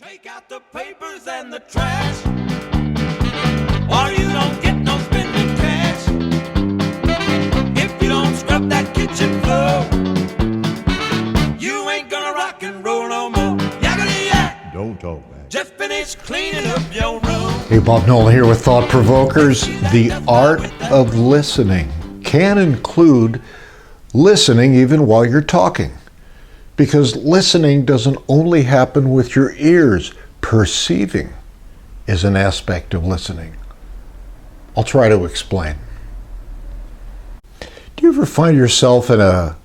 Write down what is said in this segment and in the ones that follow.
Take out the papers and the trash, or you don't get no spending cash. If you don't scrub that kitchen floor, you ain't gonna rock and roll no more. Yakety yak! Don't talk back. Just finished cleaning up your room. Hey, Bob Nolan here with Thought Provokers. The art of listening can include listening even while you're talking. Because listening doesn't only happen with your ears. Perceiving is an aspect of listening. I'll try to explain. Do you ever find yourself in a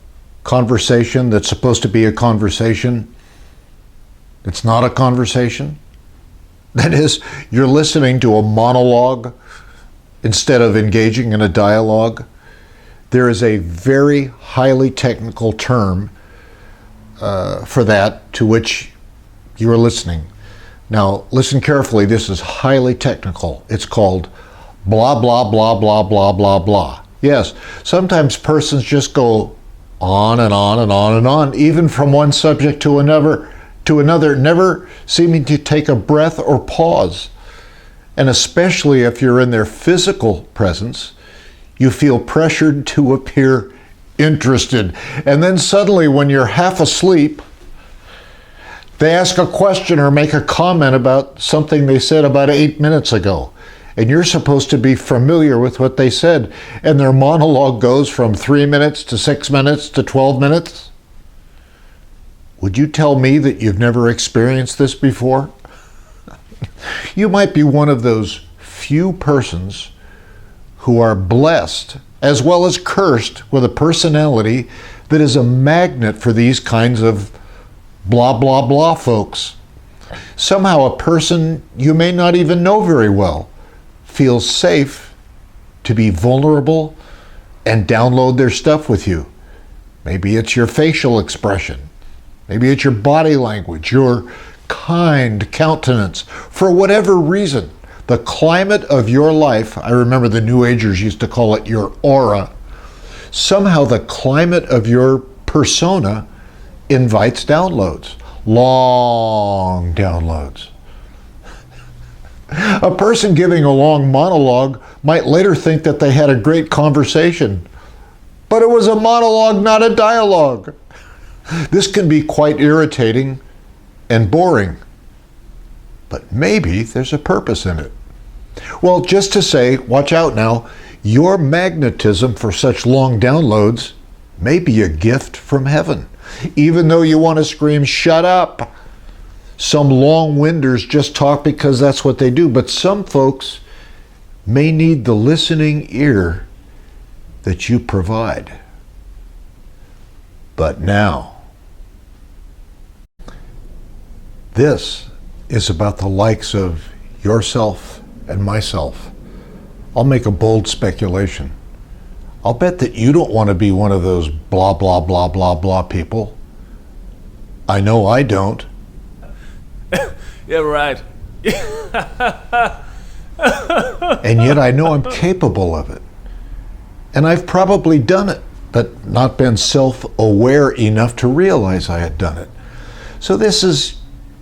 conversation that's supposed to be a conversation? It's not a conversation? That is, you're listening to a monologue instead of engaging in a dialogue. There is a very highly technical term for that to which you are listening. Now, listen carefully. This is highly technical. It's called blah, blah, blah, blah, blah, blah, blah. Yes, sometimes persons just go on and on and on and on, even from one subject to another, never seeming to take a breath or pause. And especially if you're in their physical presence, you feel pressured to appear interested. And then suddenly, when you're half asleep, they ask a question or make a comment about something they said about 8 minutes ago. And you're supposed to be familiar with what they said. And their monologue goes from 3 minutes to 6 minutes to 12 minutes. Would you tell me that you've never experienced this before? You might be one of those few persons who are blessed as well as cursed with a personality that is a magnet for these kinds of blah, blah, blah folks. Somehow a person you may not even know very well feels safe to be vulnerable and download their stuff with you. Maybe it's your facial expression. Maybe it's your body language, your kind countenance. For whatever reason, the climate of your life, I remember the New Agers used to call it your aura, somehow the climate of your persona invites downloads, long downloads. A person giving a long monologue might later think that they had a great conversation, but it was a monologue, not a dialogue. This can be quite irritating and boring, but maybe there's a purpose in it. Well, just to say, watch out now, your magnetism for such long downloads may be a gift from heaven. Even though you want to scream, shut up. Some long-winders just talk because that's what they do. But some folks may need the listening ear that you provide. But now, this is about the likes of yourself and myself. I'll make a bold speculation. I'll bet that you don't want to be one of those blah, blah, blah, blah, blah people. I know I don't. Yeah, right. And yet I know I'm capable of it. And I've probably done it, but not been self-aware enough to realize I had done it. So this is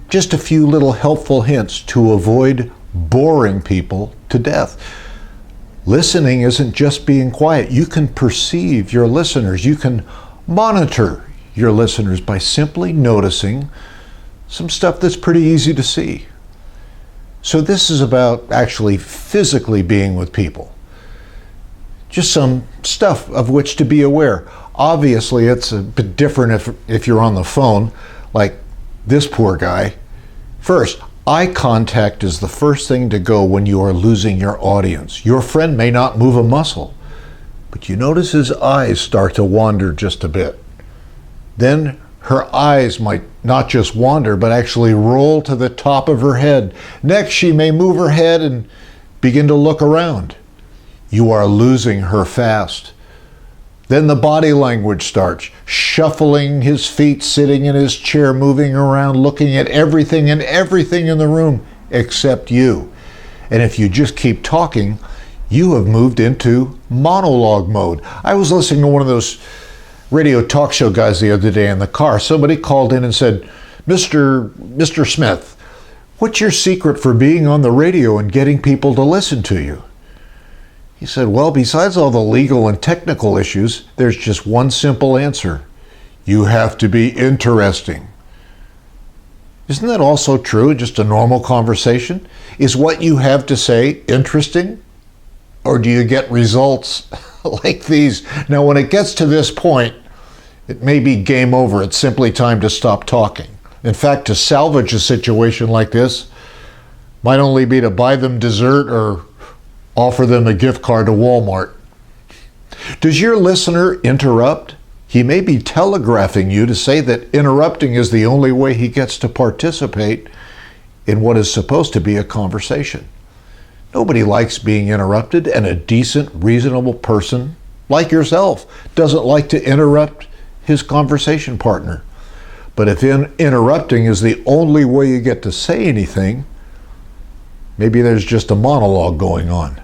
just a few little helpful hints to avoid boring people to death. Listening isn't just being quiet. You can perceive your listeners. You can monitor your listeners by simply noticing some stuff that's pretty easy to see. So this is about actually physically being with people. Just some stuff of which to be aware. Obviously, it's a bit different if you're on the phone, like this poor guy. First, eye contact is the first thing to go when you are losing your audience. Your friend may not move a muscle, but you notice his eyes start to wander just a bit. Then her eyes might not just wander, but actually roll to the top of her head. Next, she may move her head and begin to look around. You are losing her fast. Then the body language starts, shuffling his feet, sitting in his chair, moving around, looking at everything in the room except you. And if you just keep talking, you have moved into monologue mode. I was listening to one of those radio talk show guys the other day in the car. Somebody called in and said, Mr. Smith, "What's your secret for being on the radio and getting people to listen to you?" He said, "Well, besides all the legal and technical issues, there's just one simple answer. You have to be interesting." Isn't that also true in just a normal conversation? Is what you have to say interesting? Or do you get results like these? Now, when it gets to this point, it may be game over. It's simply time to stop talking. In fact, to salvage a situation like this might only be to buy them dessert or offer them a gift card to Walmart. Does your listener interrupt? He may be telegraphing you to say that interrupting is the only way he gets to participate in what is supposed to be a conversation. Nobody likes being interrupted, and a decent, reasonable person like yourself doesn't like to interrupt his conversation partner. But if interrupting is the only way you get to say anything, maybe there's just a monologue going on.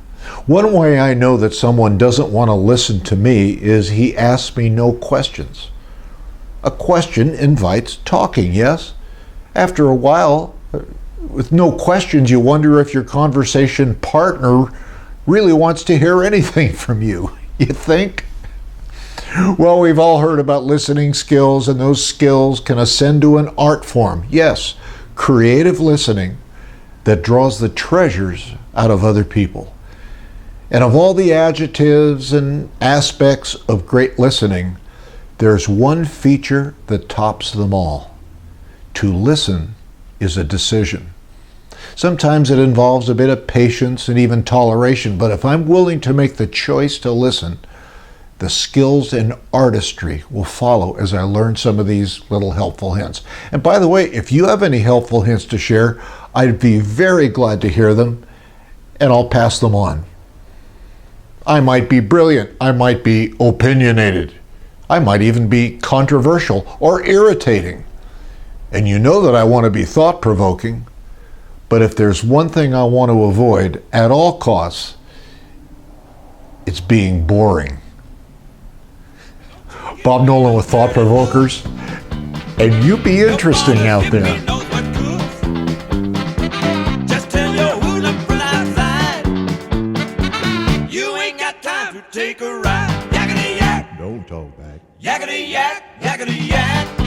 One way I know that someone doesn't want to listen to me is he asks me no questions. A question invites talking, yes? After a while, with no questions, you wonder if your conversation partner really wants to hear anything from you. You think? Well, we've all heard about listening skills, and those skills can ascend to an art form. Yes, creative listening that draws the treasures out of other people. And of all the adjectives and aspects of great listening, there's one feature that tops them all. To listen is a decision. Sometimes it involves a bit of patience and even toleration, but if I'm willing to make the choice to listen, the skills and artistry will follow as I learn some of these little helpful hints. And by the way, if you have any helpful hints to share, I'd be very glad to hear them, and I'll pass them on. I might be brilliant, I might be opinionated, I might even be controversial or irritating. And you know that I want to be thought-provoking, but if there's one thing I want to avoid at all costs, it's being boring. Bob Nolan with Thought Provokers, and you be interesting out there. Just tell your hula from outside. You ain't got time to take a ride. Yakety yak. Don't talk back. Yakety yak, yakety yak.